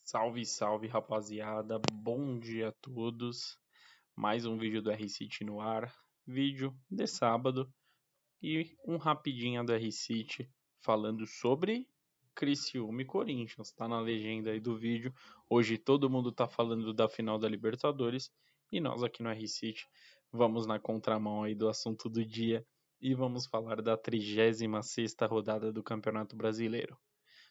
Salve, salve, rapaziada. Bom dia a todos. Mais um vídeo do R-City no ar. Vídeo de sábado e um rapidinho do R-City falando sobre Criciúma e Corinthians. Tá na legenda aí do vídeo. Hoje todo mundo tá falando da final da Libertadores e nós aqui no R-City vamos na contramão aí do assunto do dia e vamos falar da 36ª rodada do Campeonato Brasileiro.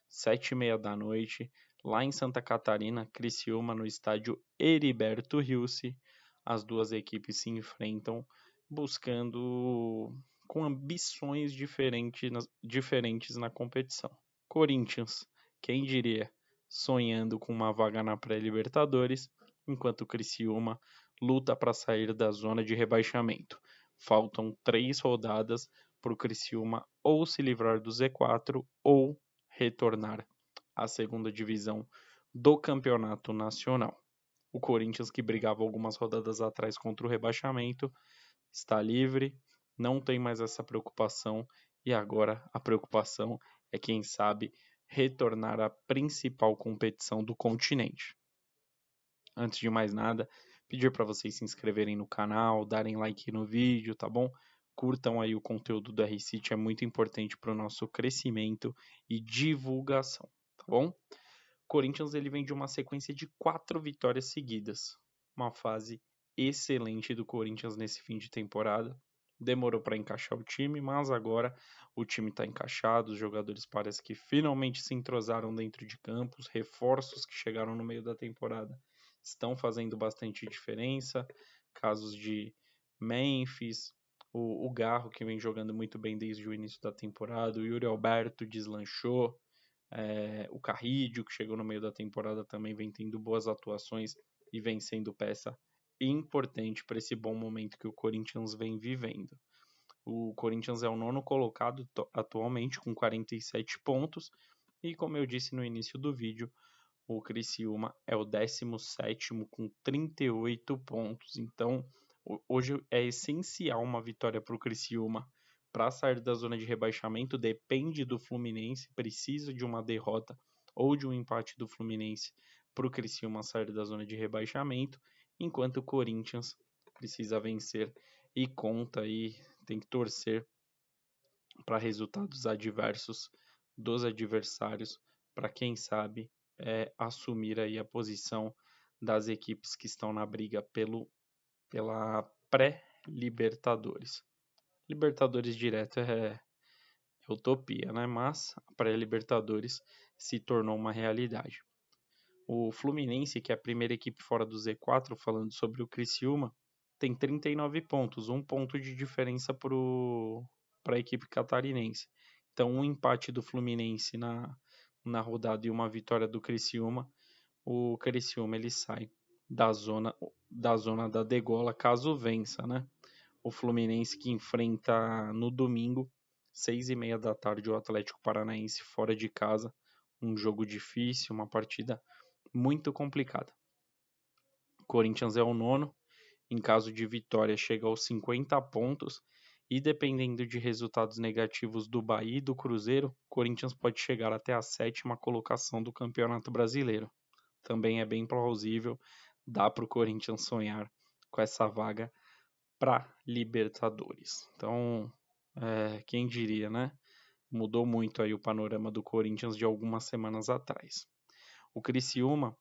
7h30 da noite, lá em Santa Catarina, Criciúma, no estádio Heriberto Riossi. As duas equipes se enfrentam buscando com ambições diferentes na competição. Corinthians, quem diria, sonhando com uma vaga na pré-Libertadores, enquanto o Criciúma luta para sair da zona de rebaixamento. Faltam 3 rodadas para o Criciúma ou se livrar do Z4 ou retornar à segunda divisão do Campeonato Nacional. O Corinthians, que brigava algumas rodadas atrás contra o rebaixamento, está livre, não tem mais essa preocupação e agora a preocupação é, quem sabe, retornar à principal competição do continente. Antes de mais nada, pedir para vocês se inscreverem no canal, darem like no vídeo, tá bom? Curtam aí o conteúdo do R-City, é muito importante para o nosso crescimento e divulgação, tá bom? Corinthians ele vem de uma sequência de 4 vitórias seguidas, uma fase excelente do Corinthians nesse fim de temporada. Demorou para encaixar o time, mas agora o time está encaixado, os jogadores parecem que finalmente se entrosaram dentro de campo, os reforços que chegaram no meio da temporada estão fazendo bastante diferença. Casos de Memphis, o Garro, que vem jogando muito bem desde o início da temporada, o Yuri Alberto deslanchou, o Carrídio, que chegou no meio da temporada, também vem tendo boas atuações e vem sendo peça importante para esse bom momento que o Corinthians vem vivendo. O Corinthians é o 9º colocado atualmente com 47 pontos e, como eu disse no início do vídeo, o Criciúma é o 17º com 38 pontos. Então, hoje é essencial uma vitória para o Criciúma para sair da zona de rebaixamento. Depende do Fluminense, precisa de uma derrota ou de um empate do Fluminense para o Criciúma sair da zona de rebaixamento, enquanto o Corinthians precisa vencer e conta aí, tem que torcer para resultados adversos dos adversários, para quem sabe assumir aí a posição das equipes que estão na briga pela pré-Libertadores. Libertadores direto é utopia, né? Mas a pré-Libertadores se tornou uma realidade. O Fluminense, que é a primeira equipe fora do Z4, falando sobre o Criciúma, tem 39 pontos, 1 ponto de diferença para a equipe catarinense. Então, um empate do Fluminense na rodada e uma vitória do Criciúma, o Criciúma ele sai da zona da degola caso vença, né? O Fluminense que enfrenta no domingo, 6h30 da tarde, o Atlético Paranaense fora de casa. Um jogo difícil, uma partida muito complicada. Corinthians é o 9º, em caso de vitória chega aos 50 pontos e dependendo de resultados negativos do Bahia e do Cruzeiro, Corinthians pode chegar até a 7ª colocação do Campeonato Brasileiro. Também é bem plausível, dá para o Corinthians sonhar com essa vaga para Libertadores. Então, quem diria, né? Mudou muito aí o panorama do Corinthians de algumas semanas atrás. O Criciúma,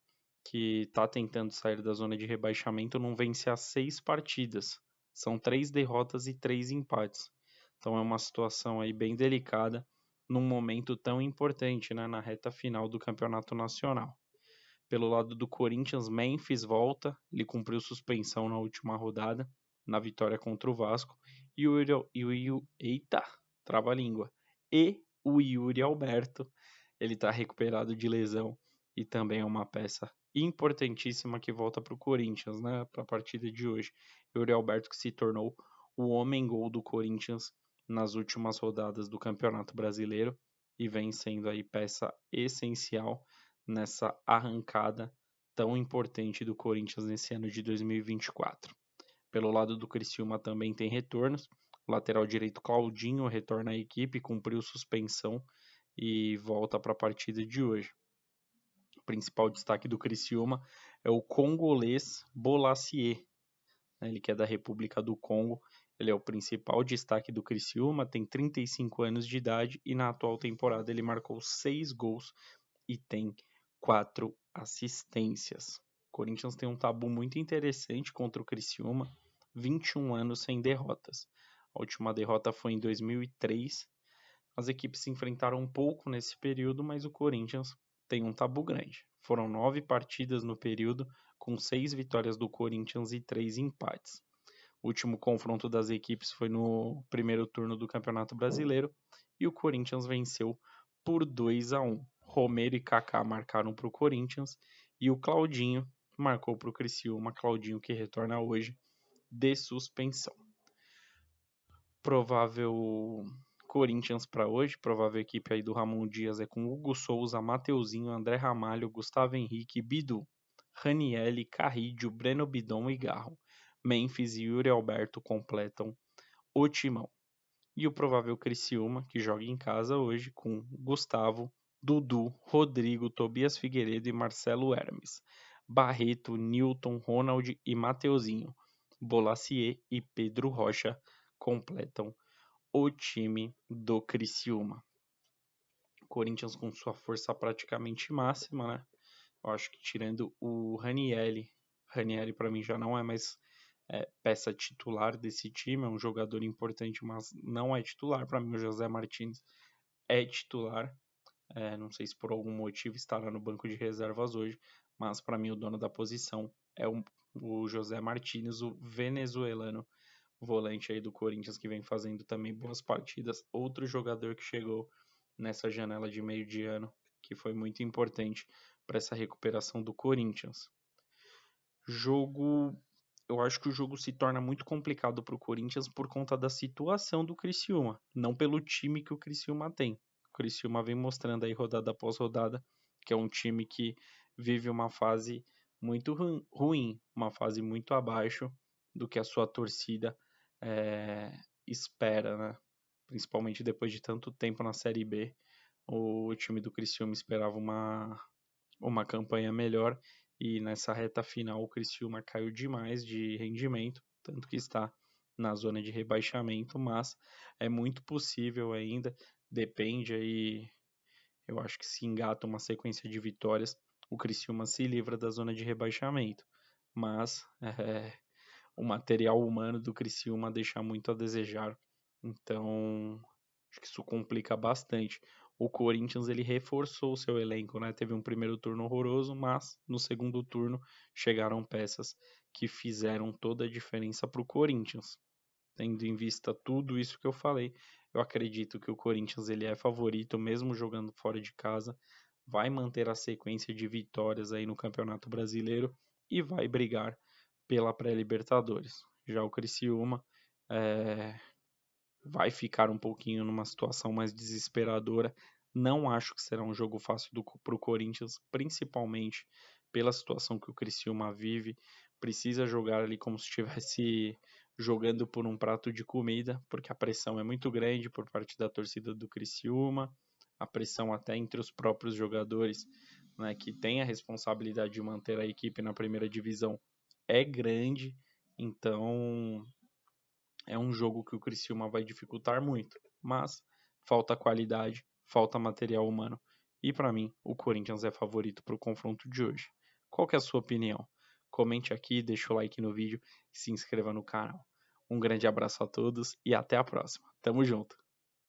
que está tentando sair da zona de rebaixamento, não vence há 6 partidas. São 3 derrotas e 3 empates. Então é uma situação aí bem delicada num momento tão importante, né, na reta final do Campeonato Nacional. Pelo lado do Corinthians, Memphis volta, ele cumpriu suspensão na última rodada, na vitória contra o Vasco, e eita, trava-língua. E o Yuri Alberto, ele está recuperado de lesão e também é uma peça importantíssima que volta para o Corinthians, né, para a partida de hoje. Yuri Alberto que se tornou o homem-gol do Corinthians nas últimas rodadas do Campeonato Brasileiro e vem sendo aí peça essencial nessa arrancada tão importante do Corinthians nesse ano de 2024. Pelo lado do Criciúma também tem retornos. O lateral direito Claudinho retorna à equipe, cumpriu suspensão e volta para a partida de hoje. principal destaque do Criciúma é o congolês Bolasie, né? Ele que é da República do Congo. Ele é o principal destaque do Criciúma, tem 35 anos de idade e na atual temporada ele marcou 6 gols e tem 4 assistências. O Corinthians tem um tabu muito interessante contra o Criciúma, 21 anos sem derrotas. A última derrota foi em 2003. As equipes se enfrentaram um pouco nesse período, mas o Corinthians tem um tabu grande. Foram 9 partidas no período, com 6 vitórias do Corinthians e 3 empates. O último confronto das equipes foi no primeiro turno do Campeonato Brasileiro e o Corinthians venceu por 2-1. Romero e Kaká marcaram para o Corinthians e o Claudinho marcou para o Criciúma. Claudinho que retorna hoje de suspensão. Provável Corinthians para hoje, provável equipe aí do Ramon Dias é com Hugo Souza, Mateuzinho, André Ramalho, Gustavo Henrique, Bidu, Ranielli, Carrídio, Breno Bidon e Garro. Memphis e Yuri Alberto completam o timão. E o provável Criciúma, que joga em casa hoje com Gustavo, Dudu, Rodrigo, Tobias Figueiredo e Marcelo Hermes. Barreto, Newton, Ronald e Mateuzinho. Bolasie e Pedro Rocha completam o time do Criciúma. Corinthians com sua força praticamente máxima, né? Eu acho que tirando o Ranielli para mim já não é mais peça titular desse time, é um jogador importante, mas não é titular. Para mim o José Martins é titular. Não sei se por algum motivo estará no banco de reservas hoje, mas para mim o dono da posição é o José Martins, o venezuelano volante aí do Corinthians, que vem fazendo também boas partidas. Outro jogador que chegou nessa janela de meio de ano, que foi muito importante para essa recuperação do Corinthians. Eu acho que o jogo se torna muito complicado para o Corinthians por conta da situação do Criciúma, não pelo time que o Criciúma tem. O Criciúma vem mostrando aí rodada após rodada que é um time que vive uma fase muito ruim, uma fase muito abaixo do que a sua torcida espera, né? Principalmente depois de tanto tempo na Série B, o time do Criciúma esperava uma campanha melhor e nessa reta final o Criciúma caiu demais de rendimento, tanto que está na zona de rebaixamento, mas é muito possível ainda, depende aí, eu acho que se engata uma sequência de vitórias, o Criciúma se livra da zona de rebaixamento, mas o material humano do Criciúma deixa muito a desejar, então acho que isso complica bastante. O Corinthians ele reforçou o seu elenco, né? Teve um primeiro turno horroroso, mas no segundo turno chegaram peças que fizeram toda a diferença para o Corinthians. Tendo em vista tudo isso que eu falei, eu acredito que o Corinthians ele é favorito, mesmo jogando fora de casa, vai manter a sequência de vitórias aí no Campeonato Brasileiro e vai brigar pela pré-Libertadores. Já o Criciúma vai ficar um pouquinho numa situação mais desesperadora. Não acho que será um jogo fácil para o Corinthians, principalmente pela situação que o Criciúma vive. Precisa jogar ali como se estivesse jogando por um prato de comida, porque a pressão é muito grande por parte da torcida do Criciúma, a pressão até entre os próprios jogadores, né, que têm a responsabilidade de manter a equipe na primeira divisão, é grande. Então é um jogo que o Criciúma vai dificultar muito, mas falta qualidade, falta material humano e para mim o Corinthians é favorito para o confronto de hoje. Qual que é a sua opinião? Comente aqui, deixa o like no vídeo e se inscreva no canal. Um grande abraço a todos e até a próxima. Tamo junto!